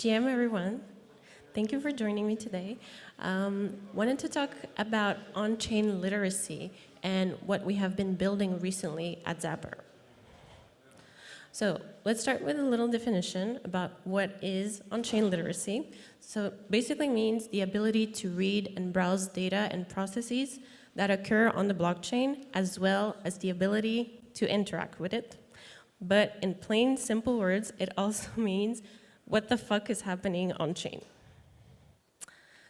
GM, everyone. Thank you for joining me today. Wanted to talk about on-chain literacy and what we have been building recently at Zapper. So let's start with a little definition about what is on-chain literacy. So basically means the ability to read and browse data and processes that occur on the blockchain, as well as the ability to interact with it. But in plain, simple words, it also means what the fuck is happening on-chain.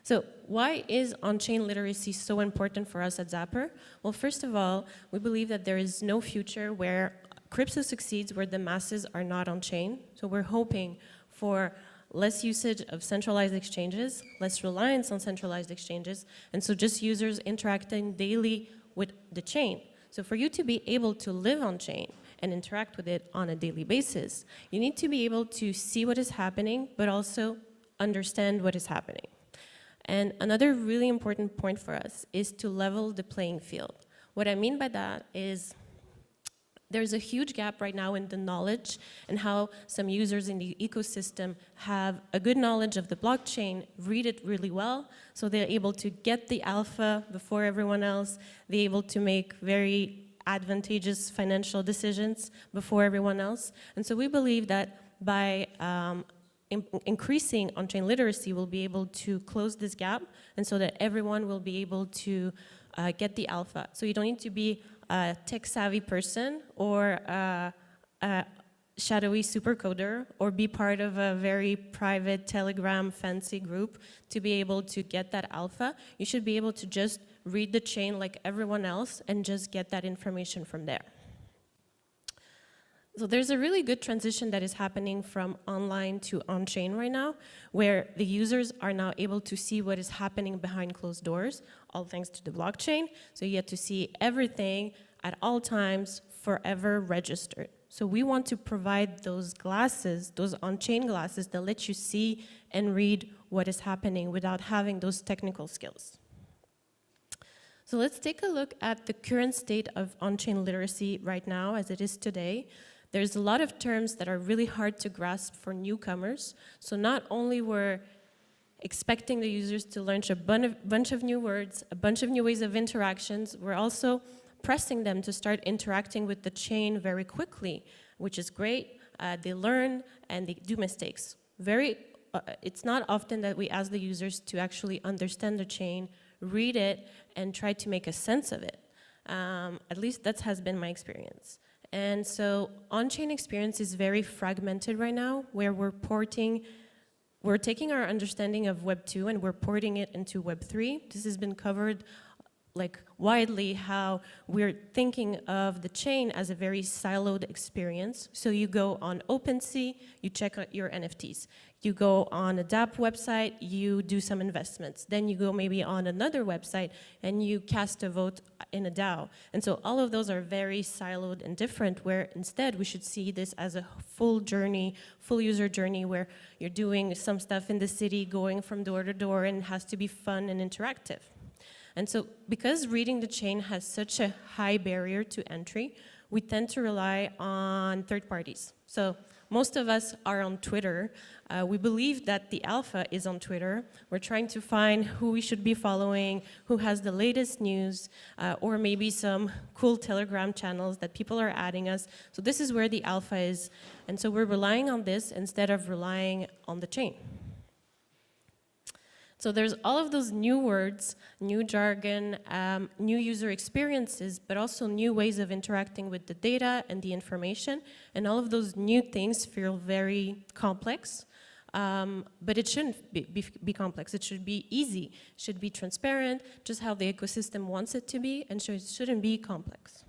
So why is on-chain literacy so important for us at Zapper? Well, first of all, we believe that there is no future where crypto succeeds where the masses are not on-chain. So we're hoping for less usage of centralized exchanges, less reliance on centralized exchanges, and so just users interacting daily with the chain. So for you to be able to live on-chain and interact with it on a daily basis, you need to be able to see what is happening, but also understand what is happening. And another really important point for us is to level the playing field. What I mean by that is there's a huge gap right now in the knowledge and how some users in the ecosystem have a good knowledge of the blockchain, read it really well, so they're able to get the alpha before everyone else, they're able to make very advantageous financial decisions before everyone else. And so we believe that by increasing on-chain literacy, we'll be able to close this gap, and so that everyone will be able to get the alpha. So you don't need to be a tech-savvy person or a shadowy supercoder or be part of a very private Telegram fancy group to be able to get that alpha. You should be able to just read the chain like everyone else and just get that information from there. So there's a really good transition that is happening from online to on-chain right now, where the users are now able to see what is happening behind closed doors, all thanks to the blockchain. So you get to see everything at all times, forever registered. So we want to provide those glasses, those on-chain glasses that let you see and read what is happening without having those technical skills. So let's take a look at the current state of on-chain literacy right now as it is today. There's a lot of terms that are really hard to grasp for newcomers. So not only we're expecting the users to learn a bunch of new words, a bunch of new ways of interactions, we're also pressing them to start interacting with the chain very quickly, which is great. They learn and they do mistakes. It's not often that we ask the users to actually understand the chain, read it, and try to make a sense of it. At least that has been my experience. And so on-chain experience is very fragmented right now, where we're taking our understanding of Web 2 and we're porting it into Web 3. This has been covered widely, how we're thinking of the chain as a very siloed experience. So you go on OpenSea, you check out your NFTs. You go on a DApp website, you do some investments. Then you go maybe on another website and you cast a vote in a DAO. And so all of those are very siloed and different, where instead we should see this as a full journey, full user journey, where you're doing some stuff in the city, going from door to door, and it has to be fun and interactive. And so because reading the chain has such a high barrier to entry, we tend to rely on third parties. So most of us are on Twitter. We believe that the alpha is on Twitter. We're trying to find who we should be following, who has the latest news, or maybe some cool Telegram channels that people are adding us. So this is where the alpha is. And so we're relying on this instead of relying on the chain. So there's all of those new words, new jargon, new user experiences, but also new ways of interacting with the data and the information. And all of those new things feel very complex, but it shouldn't be complex. It should be easy, it should be transparent, just how the ecosystem wants it to be, and so it shouldn't be complex.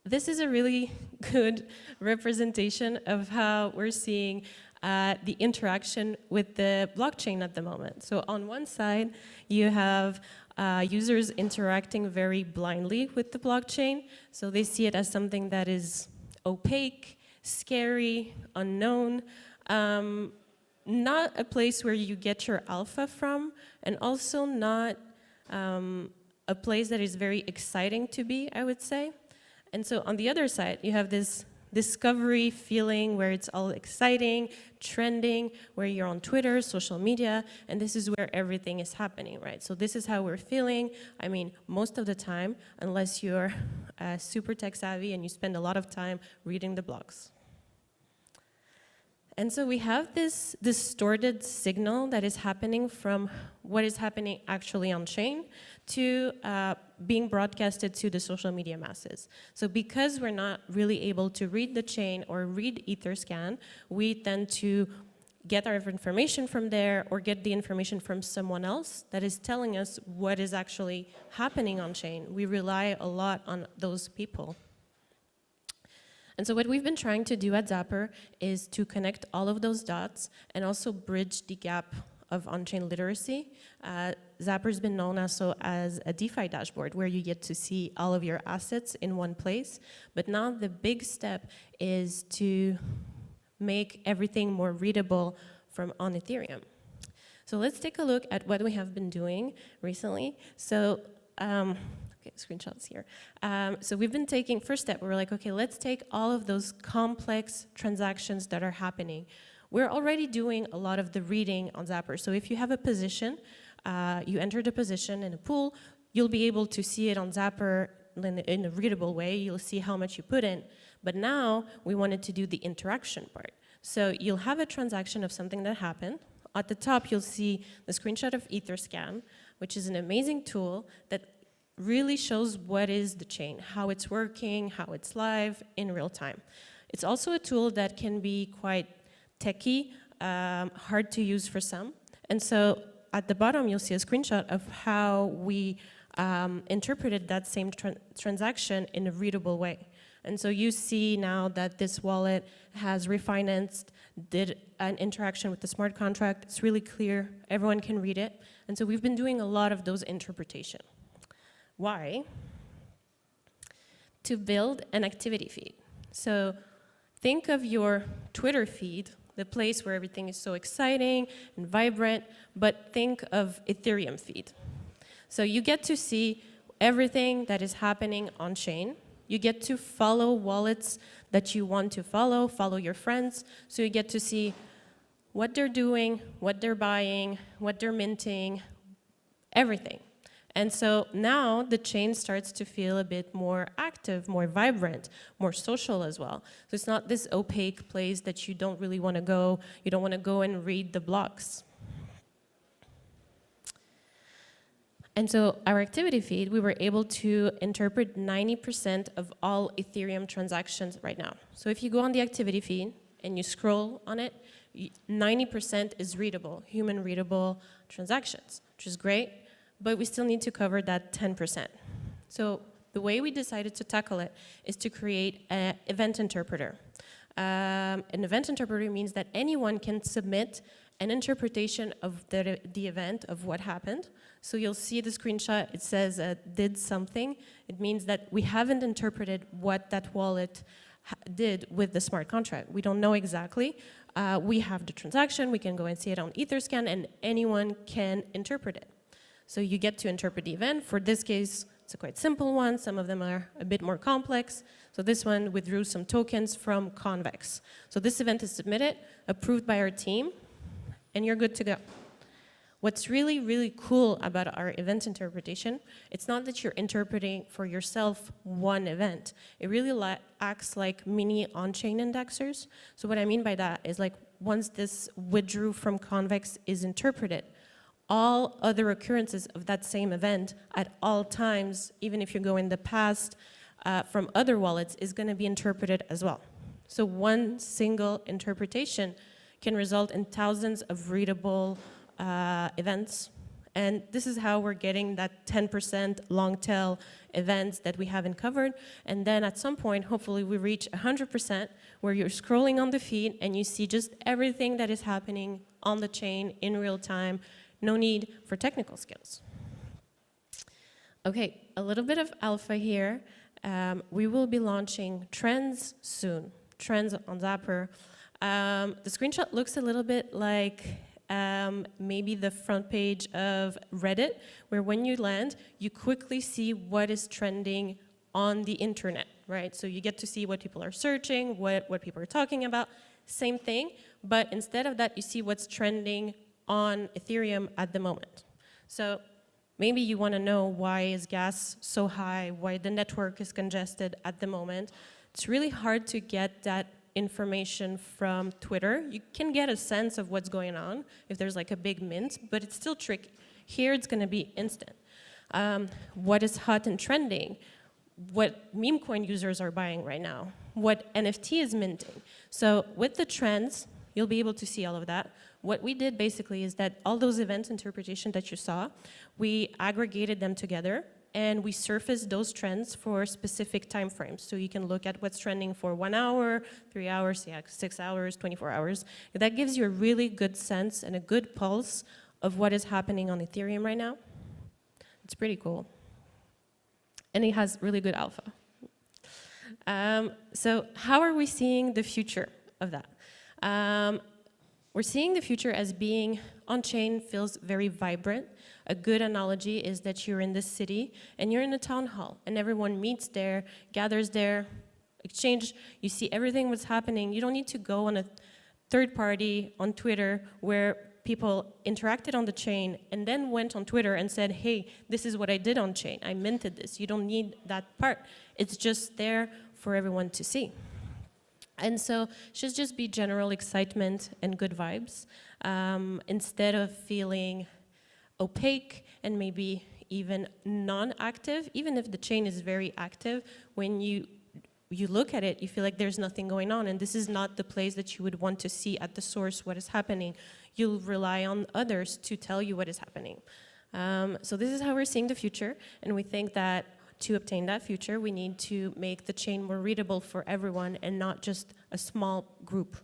This is a really good representation of how we're seeing the interaction with the blockchain at the moment. So on one side, you have users interacting very blindly with the blockchain. So they see it as something that is opaque, scary, unknown, not a place where you get your alpha from, and also not a place that is very exciting to be, I would say. And so on the other side, you have this discovery feeling where it's all exciting, trending, where you're on Twitter, social media, and this is where everything is happening, right? So this is how we're feeling. I mean, most of the time, unless you're super tech savvy and you spend a lot of time reading the blogs. And so we have this distorted signal that is happening from what is happening actually on chain to being broadcasted to the social media masses. So because we're not really able to read the chain or read Etherscan, we tend to get our information from there or get the information from someone else that is telling us what is actually happening on chain. We rely a lot on those people. And so what we've been trying to do at Zapper is to connect all of those dots and also bridge the gap of on-chain literacy. Zapper's been known also as a DeFi dashboard where you get to see all of your assets in one place. But now the big step is to make everything more readable from on Ethereum. So let's take a look at what we have been doing recently. So, okay, screenshots here. So we've been taking, first step, we were like, okay, let's take all of those complex transactions that are happening. We're already doing a lot of the reading on Zapper. So if you have a position, you enter the position in a pool, you'll be able to see it on Zapper in a readable way. You'll see how much you put in. But now we wanted to do the interaction part. So you'll have a transaction of something that happened. At the top, you'll see the screenshot of Etherscan, which is an amazing tool that really shows what is the chain, how it's working, how it's live in real time. It's also a tool that can be quite techy, hard to use for some. And so at the bottom, you'll see a screenshot of how we interpreted that same transaction in a readable way. And so you see now that this wallet has refinanced, did an interaction with the smart contract. It's really clear. Everyone can read it. And so we've been doing a lot of those interpretations. Why? To build an activity feed. So think of your Twitter feed, the place where everything is so exciting and vibrant, but think of Ethereum feed. So you get to see everything that is happening on chain. You get to follow wallets that you want to follow your friends. So you get to see what they're doing, what they're buying, what they're minting, everything. And so now the chain starts to feel a bit more active, more vibrant, more social as well. So it's not this opaque place that you don't really want to go. You don't want to go and read the blogs. And so our activity feed, we were able to interpret 90% of all Ethereum transactions right now. So if you go on the activity feed and you scroll on it, 90% is readable, human readable transactions, which is great, but we still need to cover that 10%. So the way we decided to tackle it is to create an event interpreter. An event interpreter means that anyone can submit an interpretation of the event, of what happened. So you'll see the screenshot, it says did something. It means that we haven't interpreted what that wallet did with the smart contract. We don't know exactly. We have the transaction, we can go and see it on Etherscan, and anyone can interpret it. So you get to interpret the event. For this case, it's a quite simple one. Some of them are a bit more complex. So this one withdrew some tokens from Convex. So this event is submitted, approved by our team, and you're good to go. What's really, really cool about our event interpretation, it's not that you're interpreting for yourself one event. It really acts like mini on-chain indexers. So what I mean by that is like once this withdrew from Convex is interpreted, all other occurrences of that same event at all times, even if you go in the past from other wallets, is going to be interpreted as well. So one single interpretation can result in thousands of readable events. And this is how we're getting that 10% long tail events that we haven't covered. And then at some point, hopefully we reach 100% where you're scrolling on the feed and you see just everything that is happening on the chain in real time. No need for technical skills. Okay, a little bit of alpha here. We will be launching trends soon, trends on Zapper. The screenshot looks a little bit like maybe the front page of Reddit, where when you land, you quickly see what is trending on the internet. right? So you get to see what people are searching, what people are talking about, same thing, but instead of that, you see what's trending on Ethereum at the moment. So maybe you want to know why is gas so high, why the network is congested at the moment. It's really hard to get that information from Twitter. You can get a sense of what's going on if there's like a big mint, but it's still tricky. Here it's going to be instant. What is hot and trending? What meme coin users are buying right now? What NFT is minting? So with the trends, you'll be able to see all of that. What we did basically is that all those event interpretation that you saw, we aggregated them together and we surfaced those trends for specific time frames. So you can look at what's trending for 1 hour, 3 hours, 6 hours, 24 hours. That gives you a really good sense and a good pulse of what is happening on Ethereum right now. It's pretty cool. And it has really good alpha. So how are we seeing the future of that? We're seeing the future as being on-chain feels very vibrant. A good analogy is that you're in this city and you're in a town hall and everyone meets there, gathers there, exchange, you see everything that's happening. You don't need to go on a third party on Twitter where people interacted on the chain and then went on Twitter and said, hey, this is what I did on chain. I minted this. You don't need that part. It's just there for everyone to see. And so it should just be general excitement and good vibes instead of feeling opaque and maybe even non-active. Even if the chain is very active, when you look at it, you feel like there's nothing going on, and this is not the place that you would want to see at the source what is happening. You'll rely on others to tell you what is happening. So this is how we're seeing the future, and we think that to obtain that future, we need to make the chain more readable for everyone and not just a small group.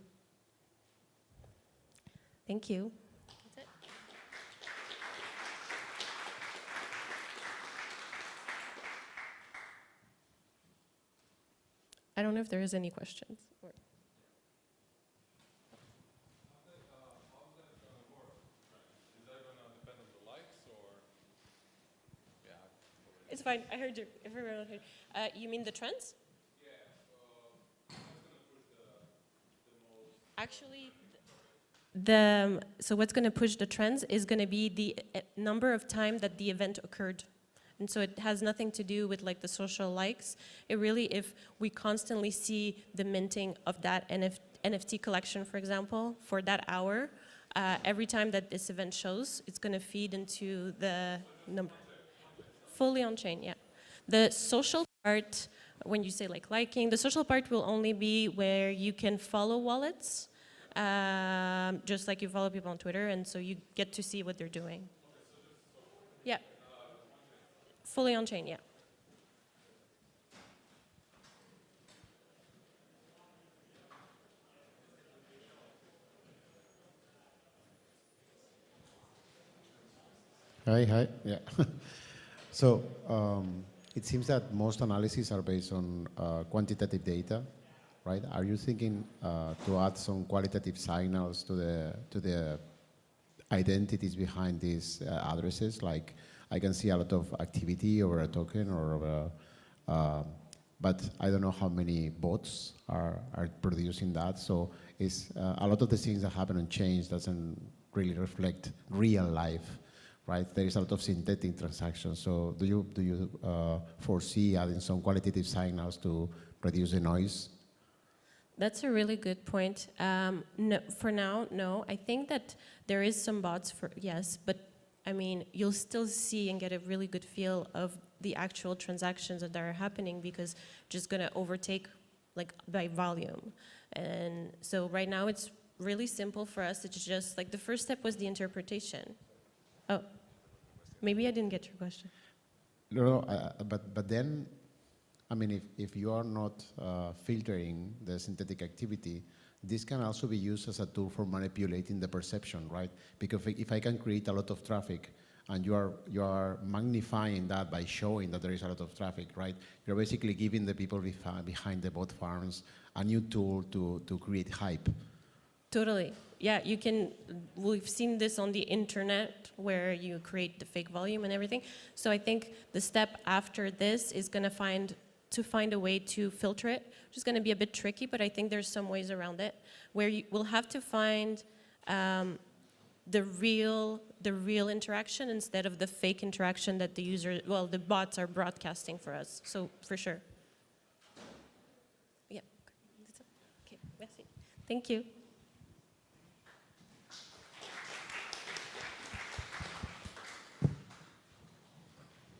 Thank you. That's it. I don't know if there is any questions. It's fine. I heard you. Everyone heard. You mean the trends? Yeah. Actually, so what's going to push the trends is going to be the number of time that the event occurred. And so it has nothing to do with like the social likes. It really, if we constantly see the minting of that NFT collection, for example, for that hour, every time that this event shows, it's going to feed into the number. Fully on-chain, yeah. The social part, when you say like liking, the social part will only be where you can follow wallets, just like you follow people on Twitter, and so you get to see what they're doing. Yeah. Fully on-chain, yeah. Hi, yeah. So it seems that most analyses are based on quantitative data, right? Are you thinking to add some qualitative signals to the identities behind these addresses? Like I can see a lot of activity over a token or but I don't know how many bots are producing that. So it's a lot of the things that happen on chains doesn't really reflect real life. Right, there is a lot of synthetic transactions. So do you foresee adding some qualitative signals to reduce the noise? That's a really good point. No, for now, no. I think that there is some bots for yes, but I mean you'll still see and get a really good feel of the actual transactions that are happening because just gonna overtake like by volume. And so right now it's really simple for us. It's just like the first step was the interpretation. Oh, maybe I didn't get your question. No, but then, I mean, if you are not filtering the synthetic activity, this can also be used as a tool for manipulating the perception, right? Because if I can create a lot of traffic and you are magnifying that by showing that there is a lot of traffic, right? You're basically giving the people behind the bot farms a new tool to create hype. Totally. Yeah, you can, we've seen this on the internet where you create the fake volume and everything. So I think the step after this is going to find to find a way to filter it, which is going to be a bit tricky, but I think there's some ways around it, where you will have to find the real interaction instead of the fake interaction that the bots are broadcasting for us. So for sure. Yeah. Okay. Merci. Thank you.